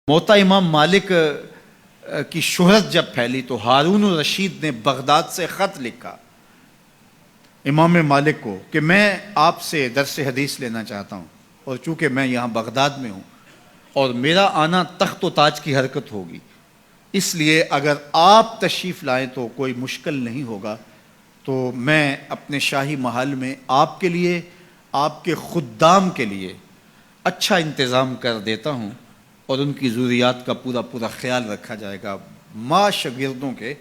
موتا امام مالک کی شہرت جب پھیلی تو ہارون الرشید نے بغداد سے خط لکھا امام مالک کو کہ میں آپ سے درس حدیث لینا چاہتا ہوں، اور چونکہ میں یہاں بغداد میں ہوں اور میرا آنا تخت و تاج کی حرکت ہوگی، اس لیے اگر آپ تشریف لائیں تو کوئی مشکل نہیں ہوگا، تو میں اپنے شاہی محل میں آپ کے لیے، آپ کے خدام کے لیے اچھا انتظام کر دیتا ہوں اور ان کی ضروریات کا پورا خیال رکھا جائے گا۔ ماں شاگردوں کے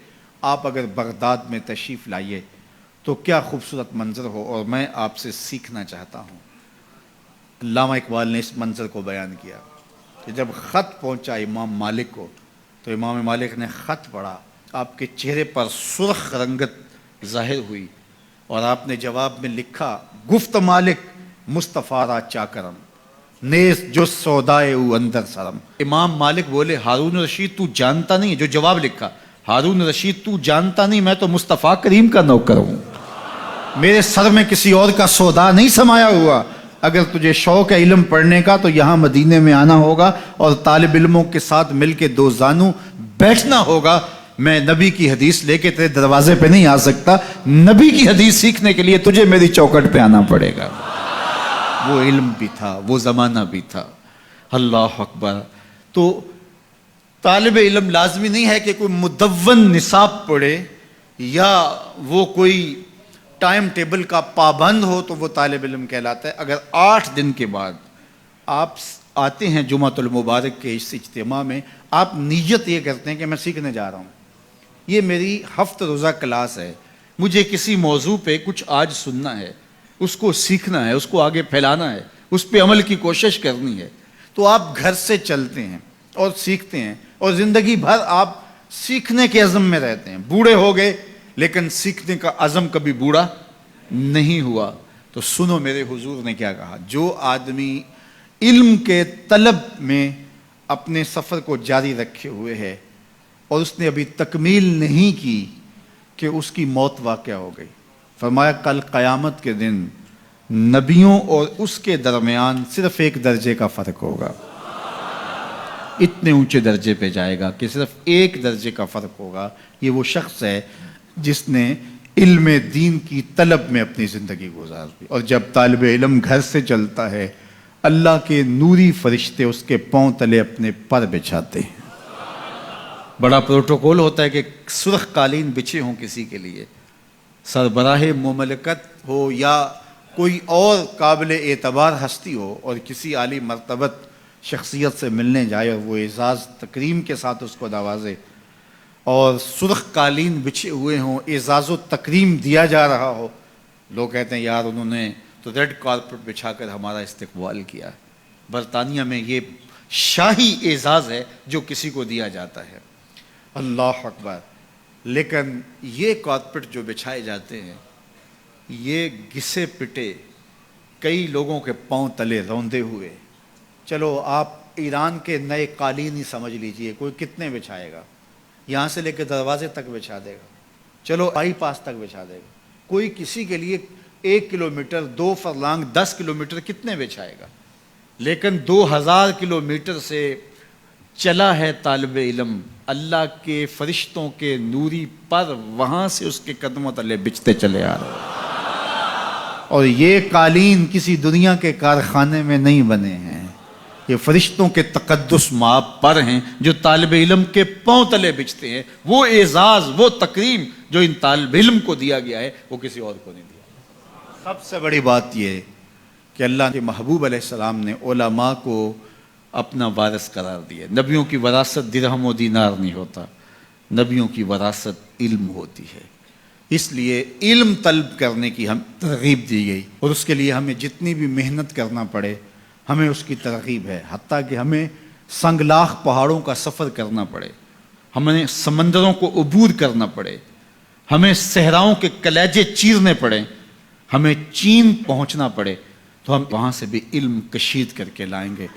آپ اگر بغداد میں تشریف لائیے تو کیا خوبصورت منظر ہو، اور میں آپ سے سیکھنا چاہتا ہوں۔ علامہ اقبال نے اس منظر کو بیان کیا کہ جب خط پہنچا امام مالک کو تو امام مالک نے خط پڑھا، آپ کے چہرے پر سرخ رنگت ظاہر ہوئی اور آپ نے جواب میں لکھا، گفت مالک مصطفیٰ را چاکرم، نیز جو سودائے او اندر سرم۔ امام مالک بولے، ہارون رشید تو جانتا نہیں، جو جواب لکھا، ہارون رشید تو جانتا نہیں میں تو مصطفیٰ کریم کا نوکر ہوں، میرے سر میں کسی اور کا سودا نہیں سمایا ہوا۔ اگر تجھے شوق ہے علم پڑھنے کا تو یہاں مدینے میں آنا ہوگا اور طالب علموں کے ساتھ مل کے دو زانو بیٹھنا ہوگا۔ میں نبی کی حدیث لے کے تیرے دروازے پہ نہیں آ سکتا، نبی کی حدیث سیکھنے کے لیے تجھے میری چوکٹ پہ آنا پڑے گا۔ وہ علم بھی تھا، وہ زمانہ بھی تھا۔ اللہ اکبر۔ تو طالب علم لازمی نہیں ہے کہ کوئی مدون نصاب پڑھے یا وہ کوئی ٹائم ٹیبل کا پابند ہو تو وہ طالب علم کہلاتا ہے۔ اگر 8 دن کے بعد آپ آتے ہیں جمعہ المبارک کے اس اجتماع میں، آپ نیت یہ کرتے ہیں کہ میں سیکھنے جا رہا ہوں، یہ میری ہفتہ روزہ کلاس ہے، مجھے کسی موضوع پہ کچھ آج سننا ہے، اس کو سیکھنا ہے، اس کو آگے پھیلانا ہے، اس پہ عمل کی کوشش کرنی ہے، تو آپ گھر سے چلتے ہیں اور سیکھتے ہیں، اور زندگی بھر آپ سیکھنے کے عزم میں رہتے ہیں۔ بوڑھے ہو گئے لیکن سیکھنے کا عزم کبھی بوڑھا نہیں ہوا۔ تو سنو میرے حضور نے کیا کہا، جو آدمی علم کے طلب میں اپنے سفر کو جاری رکھے ہوئے ہے اور اس نے ابھی تکمیل نہیں کی کہ اس کی موت واقع ہو گئی، فرمایا کل قیامت کے دن نبیوں اور اس کے درمیان صرف 1 درجے کا فرق ہوگا، اتنے اونچے درجے پہ جائے گا کہ صرف 1 درجے کا فرق ہوگا۔ یہ وہ شخص ہے جس نے علم دین کی طلب میں اپنی زندگی گزار دی۔ اور جب طالب علم گھر سے چلتا ہے، اللہ کے نوری فرشتے اس کے پاؤں تلے اپنے پر بچھاتے ہیں۔ بڑا پروٹوکول ہوتا ہے کہ سرخ قالین بچھے ہوں کسی کے لیے، سربراہ مملکت ہو یا کوئی اور قابل اعتبار ہستی ہو اور کسی عالی مرتبت شخصیت سے ملنے جائے اور وہ اعزاز تکریم کے ساتھ اس کو نوازے، اور سرخ قالین بچھے ہوئے ہوں، اعزاز و تکریم دیا جا رہا ہو، لوگ کہتے ہیں یار انہوں نے تو ریڈ کارپٹ بچھا کر ہمارا استقبال کیا۔ برطانیہ میں یہ شاہی اعزاز ہے جو کسی کو دیا جاتا ہے۔ اللہ اکبر۔ لیکن یہ کارپٹ جو بچھائے جاتے ہیں، یہ گھسے پٹے کئی لوگوں کے پاؤں تلے روندے ہوئے، چلو آپ ایران کے نئے قالین ہی سمجھ لیجئے، کوئی کتنے بچھائے گا، یہاں سے لے کے دروازے تک بچھا دے گا، چلو بائی پاس تک بچھا دے گا، کوئی کسی کے لیے 1 کلومیٹر 2 فرلانگ 10 کلومیٹر کتنے بچھائے گا، لیکن 2000 کلومیٹر سے چلا ہے طالب علم، اللہ کے فرشتوں کے نوری پر وہاں سے اس کے قدموں تلے بچھتے چلے آ رہے ہیں۔ اور یہ قالین کسی دنیا کے کارخانے میں نہیں بنے ہیں، یہ فرشتوں کے تقدس مآب پر ہیں جو طالب علم کے پاؤں تلے بچھتے ہیں۔ وہ اعزاز، وہ تکریم جو ان طالب علم کو دیا گیا ہے وہ کسی اور کو نہیں دیا۔ سب سے بڑی بات یہ ہے کہ اللہ کے محبوب علیہ السلام نے علماء کو اپنا وارث قرار دیا۔ نبیوں کی وراثت درہم و دینار نہیں ہوتا، نبیوں کی وراثت علم ہوتی ہے۔ اس لیے علم طلب کرنے کی ہم ترغیب دی گئی، اور اس کے لیے ہمیں جتنی بھی محنت کرنا پڑے ہمیں اس کی ترغیب ہے، حتیٰ کہ ہمیں سنگلاخ پہاڑوں کا سفر کرنا پڑے، ہمیں سمندروں کو عبور کرنا پڑے، ہمیں صحراؤں کے کلیجے چیرنے پڑیں، ہمیں چین پہنچنا پڑے، تو ہم وہاں سے بھی علم کشید کر کے لائیں گے۔